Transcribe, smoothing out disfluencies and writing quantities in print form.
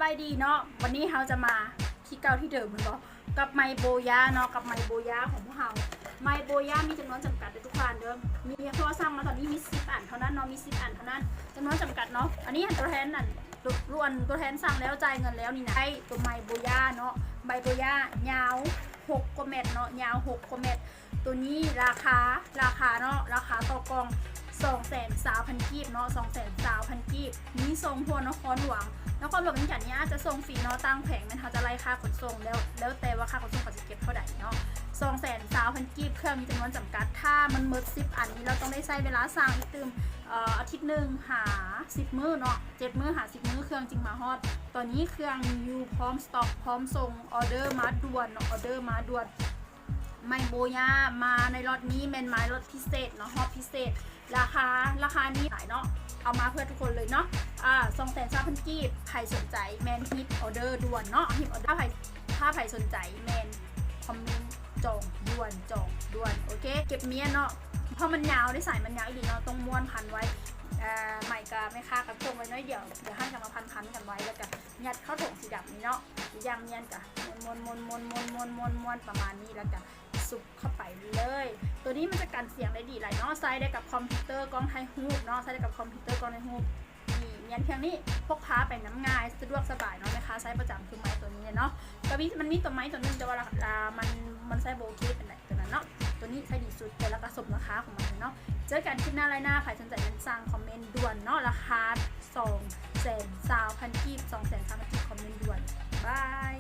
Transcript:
บายดีเนาะวันนี้เราจะมาที่เก่าที่เดิมเหมือนกันกับไมโบยาเนาะกับไมโบยาของพวกเราไมโบยามีจำนวนจำกัดในทุกวันเดิมมีเพราะว่าสร้างมาตอนนี้มี10 อันเท่านั้นเนาะมี10 อันเท่านั้นจำนวนจำกัดเนาะอันนี้ตัวแทนนั่นล้วนตัวแทนสั่งแล้วจ่ายเงินแล้วนี่นะไอตัวไมโบยาเนาะไมโบยายาว6กว่าเม็ดเนาะยาว6กว่าเม็ดตัวนี้ราคาเนาะราคาต่อกล่อง230,000 กีบเนาะ230,000 กีบนี้ทรงพวนครหลวงนครหลวงเป็นอย่างนี้จะส่งฟรีเนาะตั้งแผงมันเขาจะไล่ค่าขนส่งแล้วแต่ว่าค่าขนส่งเขาจะเก็บเท่าไหร่เนาะ230,000 กีบเครื่องมีจำนวนจำกัดถ้ามันหมด10 อันนี้เราต้องได้ใช้เวลาสั่งอีกตื่มอาทิตย์หนึ่งหา10 มื้อเนาะ7 มื้อหา10 มื้อเครื่องจริงมาฮอดตอนนี้เครื่องอยู่พร้อมสต็อกพร้อมส่งออเดอร์มาด่วนออเดอร์มาด่วนไมโบยามาในรถนี้เป็นไม้รถพิเศษเนาะฮอตพิเศษราคานี้ขายเนาะเอามาเพื่อทุกคนเลยเนาะ230,000 กีบใครสนใจแมนฮิตออเดอร์ด่วนเนาะฮิตออเดอร์ถ้าใครสนใจแมนคอมเมนต์จองด่วนโอเคเก็บเมียเนาะเพราะมันยาวได้สายมันยาวอีกเนาะต้องม้วนพันไว้ใหม่กับแม่ค้ากับตรงไว้น้อยเดียวให้จะมาพันกันไว้แล้วกันยัดเข้าถุงสีดำนี่เนาะยางเนียนกับม้วนประมาณนี้แล้วกันสุกเข้าไปเลยตัวนี้มันจะกันเสียงได้ดีหลายเนาะใช้ได้กับคอมพิวเตอร์กล้องไทยฮูปเนาะใช้ได้กับคอมพิวเตอร์กล้องไทยฮูปนี่เนียนเพียงนี้พกพาไปน้ำง่ายสะดวกสบายเนาะนะคะใช้ประจำคือไม้ตัวนี้เนาะก็มันมีตัวไม้ตัวนึงแต่ว่ามันใช้โบเกเป็นไหนตัวนั้นเนาะตัวนี้ใช้ดีสุดแต่ละกระสบราคาของมันเนาะเจอกันคลิปหน้าไรหน้าใครสนใจนั้นสั่งคอมเมนต์ด่วนเนาะราคา230,000 กีบ230,000 กีบคอมเมนต์ด่วนบาย